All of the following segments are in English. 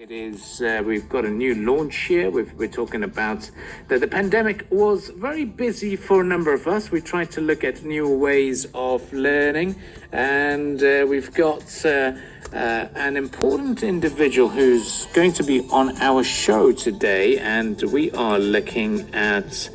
It is, we've got a new launch here. We're talking about that the pandemic was very busy for a number of us. We tried to look at new ways of learning, and we've got an important individual who's going to be on our show today, and we are looking at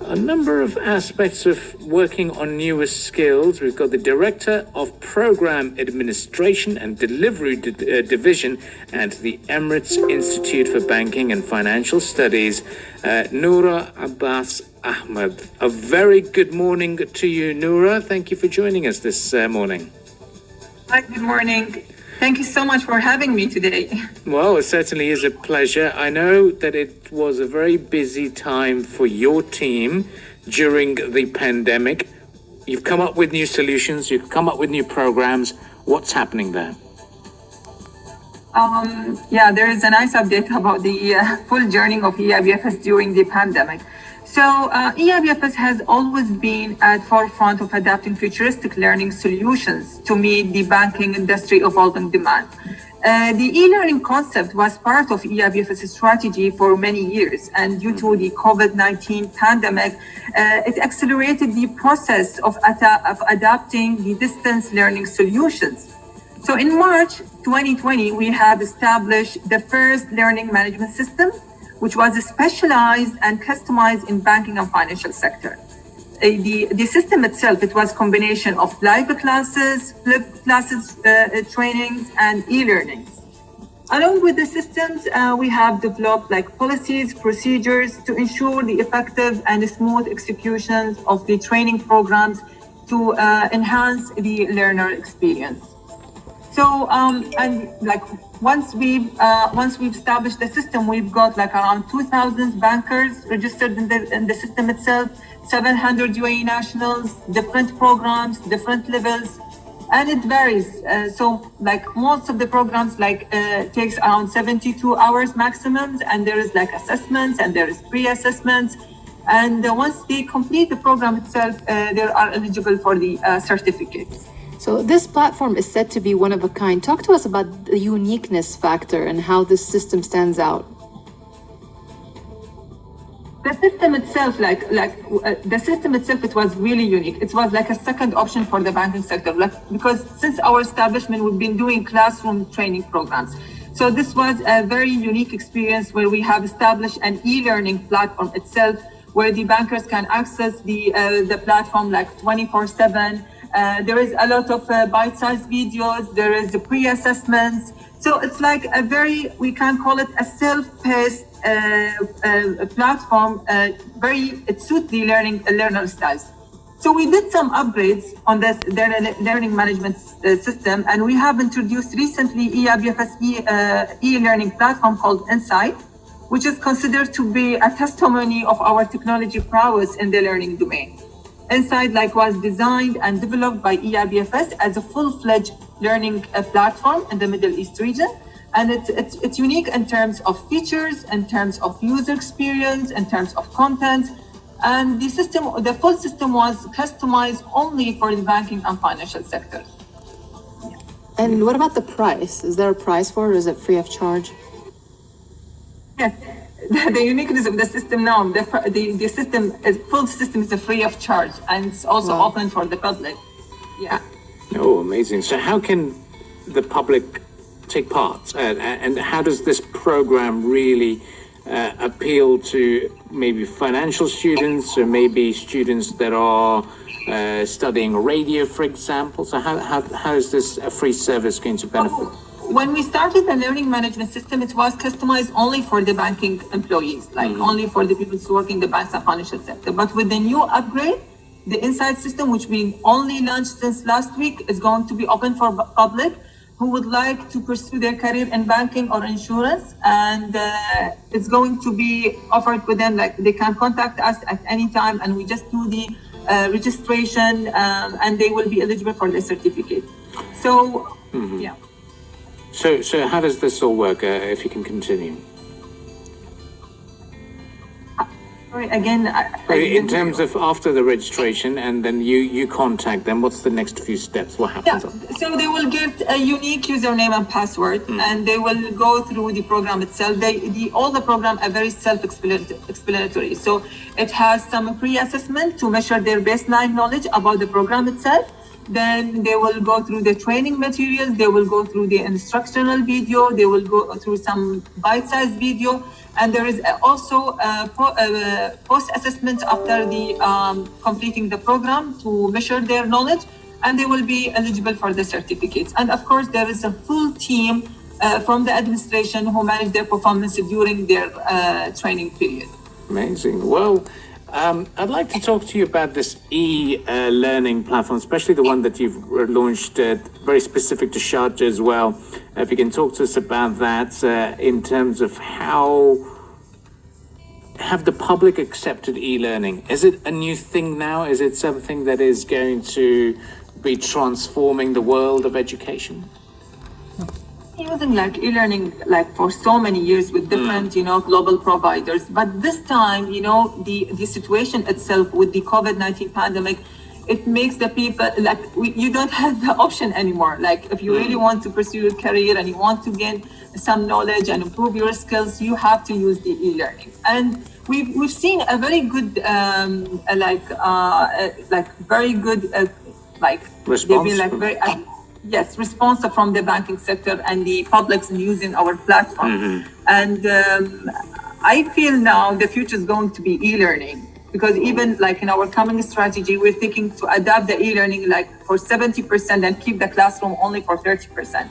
a number of aspects of working on newer skills. We've got the Director of Program Administration and Delivery Division at the Emirates Institute for Banking and Financial Studies, Noura Abbas Ahmed. A very good morning to you, Noura. Thank you for joining us this morning. Hi, good morning. Thank you so much for having me today. Well, it certainly is a pleasure. I know that it was a very busy time for your team during the pandemic. You've come up with new solutions, you've come up with new programs. What's happening there? There is a nice update about the full journey of ERBFS during the pandemic. So ERBFS has always been at forefront of adapting futuristic learning solutions to meet the banking industry evolving demand. The e-learning concept was part of ERBFS strategy for many years, and due to the COVID-19 pandemic, it accelerated the process of adapting the distance learning solutions. So in March 2020, we have established the first learning management system, which was specialized and customized in banking and financial sector. The system itself, it was a combination of live classes, flipped classes, trainings, and e-learning. Along with the systems, we have developed policies, procedures to ensure the effective and smooth executions of the training programs to enhance the learner experience. So, once we've established the system, we've got around 2,000 bankers registered in the system itself, 700 UAE nationals, different programs, different levels, and it varies. So most of the programs takes around 72 hours maximum, and there is assessments and there is pre-assessments. And once they complete the program itself, they are eligible for the certificates. So this platform is said to be one of a kind. Talk to us about the uniqueness factor and how this system stands out. The system itself, it was really unique. It was like a second option for the banking sector, because since our establishment, we've been doing classroom training programs. So this was a very unique experience where we have established an e-learning platform itself, where the bankers can access the platform 24/7. There is a lot of bite-sized videos. There is the pre-assessments. So it's we can call it a self-paced platform. It suits the learner styles. So we did some upgrades on this learning management system, and we have introduced recently ERBFS e-learning platform called Insight, which is considered to be a testimony of our technology prowess in the learning domain. Insight was designed and developed by ERBFS as a full-fledged learning platform in the Middle East region. And it's unique in terms of features, in terms of user experience, in terms of content. And the full system was customized only for the banking and financial sectors. And what about the price? Is there a price for it, or is it free of charge? Yes. The uniqueness of the system now, the system, full system is free of charge, and it's also open for the public. Yeah. Oh, amazing. So how can the public take part? And how does this program really appeal to maybe financial students, or maybe students that are studying radio, for example? So how is this a free service going to benefit? When we started the learning management system, it was customized only for the banking employees, only for the people who work in the banks and financial sector. But with the new upgrade, the Insight system, which we only launched since last week, is going to be open for public who would like to pursue their career in banking or insurance. And it's going to be offered with them, they can contact us at any time, and we just do the registration, and they will be eligible for the certificate. So, yeah. So how does this all work, if you can continue? Sorry, again, In terms of after the registration and then you contact them, what's the next few steps? What happens? So they will get a unique username and password, and they will go through the program itself. All the program are very self-explanatory. So it has some pre-assessment to measure their baseline knowledge about the program itself. Then they will go through the training materials. They will go through the instructional video. They will go through some bite-sized video. And there is also a post-assessment after the completing the program to measure their knowledge, and they will be eligible for the certificates. And of course, there is a full team from the administration who manage their performance during their training period. Amazing. Well, I'd like to talk to you about this e-learning platform, especially the one that you've launched, very specific to Sharjah as well. If you can talk to us about that in terms of how have the public accepted e-learning? Is it a new thing now? Is it something that is going to be transforming the world of education? Using like e-learning like for so many years with different global providers, but this time the situation itself with the COVID-19 pandemic, it makes the people like you don't have the option anymore. Like if you really want to pursue your career and you want to gain some knowledge and improve your skills, you have to use the e-learning. And we've seen a very good very good response. they've been like very yes, response from the banking sector and the public using our platform. And I feel now the future is going to be e-learning, because even like in our coming strategy, we're thinking to adapt the e-learning like for 70% and keep the classroom only for 30%.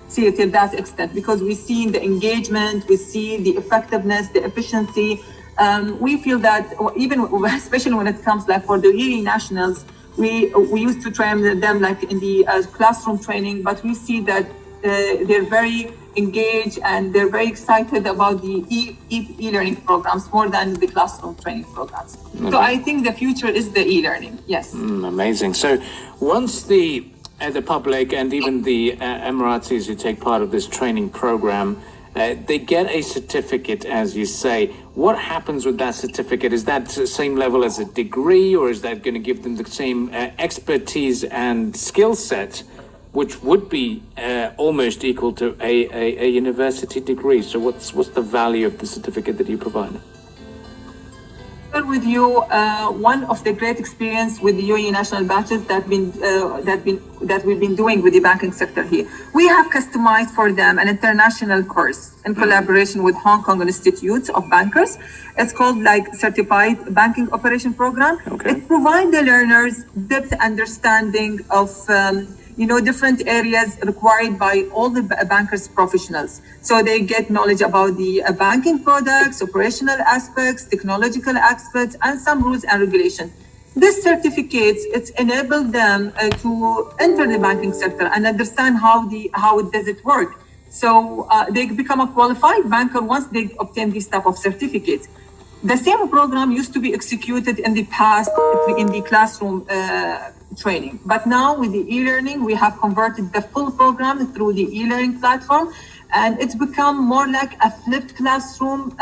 See it till that extent, because we see the engagement, we see the effectiveness, the efficiency. We feel that even, especially when it comes like for the really nationals, we used to train them like in the classroom training, but we see that they're very engaged and they're very excited about the e-learning programs more than the classroom training programs. Okay. So I think the future is the e-learning. Yes. Amazing. So once the public and even the Emiratis who take part of this training program, they get a certificate, as you say. What happens with that certificate? Is that the same level as a degree, or is that going to give them the same expertise and skill set, which would be almost equal to a university degree? So what's the value of the certificate that you provide? With you, one of the great experience with the UAE national batches that we've been doing with the banking sector here. We have customized for them an international course in collaboration with Hong Kong Institute of Bankers. It's called like Certified Banking Operation Program. Okay. It provides the learners depth understanding of different areas required by all the bankers professionals. So they get knowledge about the banking products, operational aspects, technological aspects, and some rules and regulations. This certificates, it's enabled them to enter the banking sector and understand how it does it work. So they become a qualified banker once they obtain this type of certificate. The same program used to be executed in the past in the classroom training. But now with the e-learning, we have converted the full program through the e-learning platform, and it's become more like a flipped classroom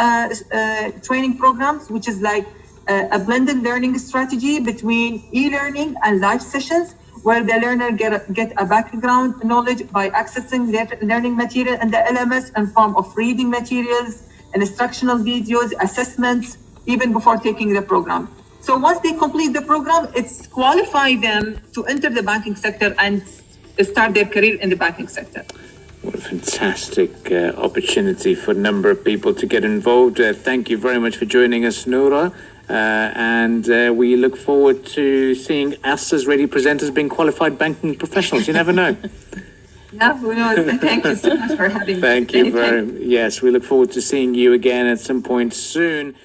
training programs, which is like a blended learning strategy between e-learning and live sessions, where the learner get a background knowledge by accessing their learning material in the LMS in form of reading materials, instructional videos, assessments, even before taking the program. So once they complete the program, it's qualify them to enter the banking sector and start their career in the banking sector. What a fantastic opportunity for a number of people to get involved. Thank you very much for joining us, Noura. And we look forward to seeing us as radio presenters being qualified banking professionals. You never know. Yeah, who knows? Thank you so much for having me. Thank you very much. Yes, we look forward to seeing you again at some point soon.